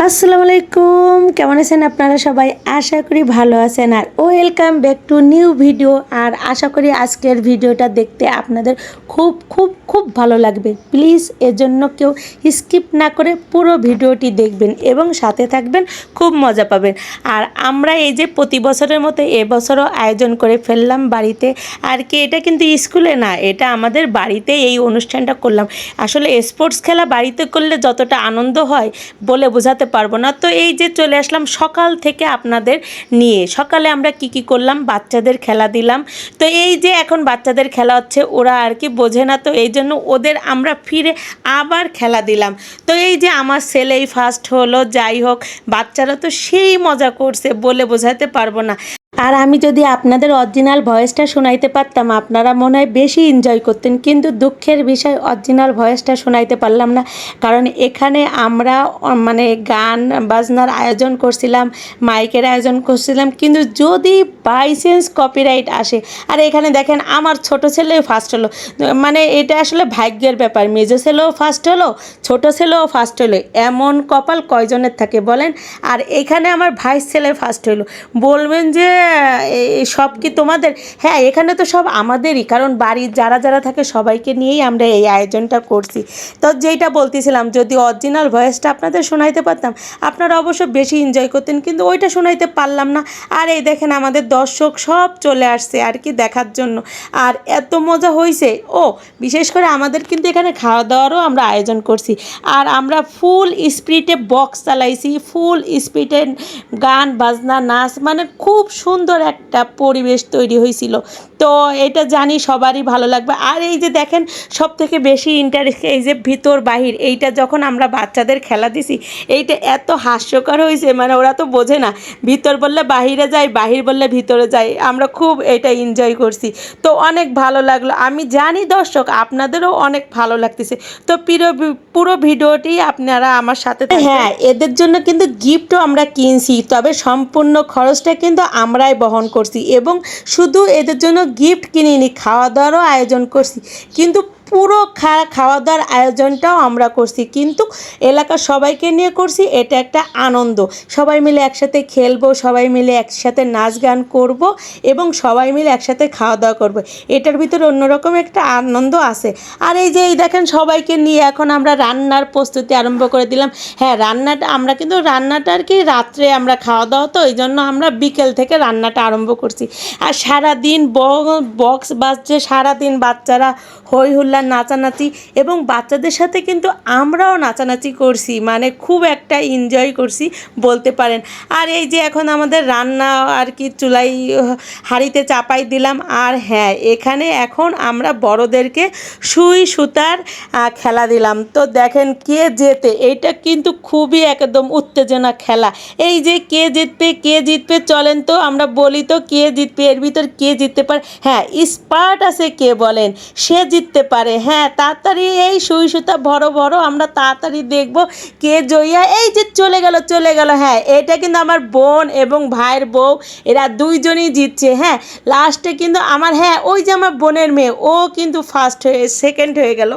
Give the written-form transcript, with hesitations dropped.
আসসালামু আলাইকুম, কেমন আছেন আপনারা সবাই? আশা করি ভালো আছেন। আর welcome back to new video. আর আশা করি আজকের ভিডিওটা দেখতে আপনাদের খুব খুব খুব ভালো লাগবে। প্লিজ এজন্য কেউ স্কিপ না করে পুরো ভিডিওটি দেখবেন এবং সাথে থাকবেন, খুব মজা পাবেন। আর আমরা এই যে প্রতি বছরের মতো এবছরও আয়োজন করে ফেললাম বাড়িতে। আর কি, এটা কিন্তু স্কুলে না, এটা আমাদের বাড়িতে এই অনুষ্ঠানটা করলাম। আসলে স্পোর্টস খেলা বাড়িতে করলে যতটা আনন্দ হয় বলে বোঝাতে পারবো না। তো এই যে চলে আসলাম সকাল থেকে আপনাদের নিয়ে। সকালে আমরা কি করলাম, বাচ্চাদের খেলা দিলাম। তো এই যে এখন বাচ্চাদের খেলা হচ্ছে, ওরা আর কি বোঝে না, তো এই জন্য ওদের আমরা ফিরে আবার খেলা দিলাম। তো এই যে আমার ছেলেই ফার্স্ট হলো। যাই হোক, বাচ্চারা তো সেই মজা করছে বলে বোঝাতে পারবো না। আর আমি যদি আপনাদের অরিজিনাল ভয়েসটা শোনাইতে পারতাম, আপনারা মনে হয় বেশি এনজয় করতেন। কিন্তু দুঃখের বিষয়, অরিজিনাল ভয়েসটা শোনাইতে পারলাম না, কারণ এখানে আমরা মানে গান বাজনার আয়োজন করছিলাম, মাইকের আয়োজন করছিলাম। কিন্তু যদি বাই চান্স কপিরাইট আসে, আর এখানে দেখেন আমার ছোট ছেলে ফার্স্ট হলো, মানে এটা আসলে ভাগ্যের ব্যাপার। মেজো ছেলেও ফার্স্ট হলো, ছোট ছেলেও ফার্স্ট হলো, এমন কপাল কয়জনের থাকে বলেন? আর এখানে আমার ভাইস ছেলে ফার্স্ট হলো। বলবেন যে সব কি তোমাদের? হ্যাঁ, এখানে তো সব আমাদেরই, কারণ বাড়ির যারা যারা থাকে সবাইকে নিয়েই আমরা এই আয়োজনটা করছি। তো যেটা বলতেছিলাম, যদি অরিজিনাল ভয়েসটা আপনাদের শোনাইতে পারতাম, আপনারা অবশ্য বেশি এনজয় করতেন, কিন্তু ওইটা শোনাইতে পারলাম না। আর এই দেখেন আমাদের দর্শক সব চলে আসছে আর কি দেখার জন্য। আর এত মজা হয়েছে। ও বিশেষ করে আমাদের কিন্তু এখানে খাওয়া দাওয়ারও আমরা আয়োজন করছি। আর আমরা ফুল স্পিডে বক্স চালাইছি, ফুল স্পিডে গান বাজনা নাচ, মানে খুব সুন্দর একটা পরিবেশ তৈরি হয়েছিল। তো এটা জানি সবারই ভালো লাগবে। আর এই যে দেখেন, সব থেকে বেশি ইন্টারেস্ট এই যে ভিতর বাহির, এইটা যখন আমরা বাচ্চাদের খেলা দিছি, এইটা এত হাস্যকর হয়েছে, মানে ওরা তো বোঝে না, ভিতর বললে বাহিরে যায়, বাহির বললে ভিতরে যায়। আমরা খুব এটা এনজয় করছি। তো অনেক ভালো লাগলো। আমি জানি দর্শক আপনাদেরও অনেক ভালো লাগতেছে। তো পুরো ভিডিওটি আপনারা আমার সাথে থাকবেন। হ্যাঁ, এদের জন্য কিন্তু গিফটও আমরা কিনছি, তবে সম্পূর্ণ খরচটা কিন্তু আমরাই বহন করছি। এবং শুধু এদের জন্য গিফট কিনিনি, খাওয়া দাওয়ারও আয়োজন করছি। কিন্তু পুরো খাওয়া দাওয়ার আয়োজনটাও আমরা করছি, কিন্তু এলাকার সবাইকে নিয়ে করছি। এটা একটা আনন্দ, সবাই মিলে একসাথে খেলবো, সবাই মিলে একসাথে নাচ গান করব এবং সবাই মিলে একসাথে খাওয়া দাওয়া করব। এটার ভিতরে অন্যরকম একটা আনন্দ আছে। আর এই যে এই দেখেন, সবাইকে নিয়ে এখন আমরা রান্নার প্রস্তুতি আরম্ভ করে দিলাম। হ্যাঁ, রান্নাটা আমরা কিন্তু রান্নাটা আর কি রাত্রে আমরা খাওয়া দাওয়া, তো এই জন্য আমরা বিকেল থেকে রান্নাটা আরম্ভ করছি। আর সারাদিন বক্স বাজছে, সারাদিন বাচ্চারা হই হুল্লা নাচানাচি, এবং বাচ্চাদের সাথে কিন্তু আমরাও নাচানাচি করছি, মানে খুব একটা এনজয় করছি বলতে পারেন। আর এই যে এখন আমাদের রান্না আর কি চুলাই হাঁড়িতে চাপাই দিলাম। আর হ্যাঁ, এখানে এখন আমরা বড়দেরকে সুই সুতার খেলা দিলাম। তো দেখেন কে জেতে, এইটা কিন্তু খুবই একদম উত্তেজনা খেলা। এই যে কে জিতবে চলেন তো আমরা বলি তো কে জিতবে, এর ভিতর কে জিততে পারে। হ্যাঁ, স্পার্ট আছে কে বলেন, সে জিততে পারে। হ্যাঁ, তাড়াতাড়ি এই সুই সুতা ভরো আমরা তাড়াতাড়ি দেখব কে জয়ী। এই যে চলে গেল। হ্যাঁ, এটা কিন্তু আমার বোন এবং ভাইয়ের বউ, এরা দুইজনই জিতছে। হ্যাঁ, লাস্টে কিন্তু আমার, হ্যাঁ ওই যে আমার বোনের মেয়ে, ও কিন্তু সেকেন্ড হয়ে গেল।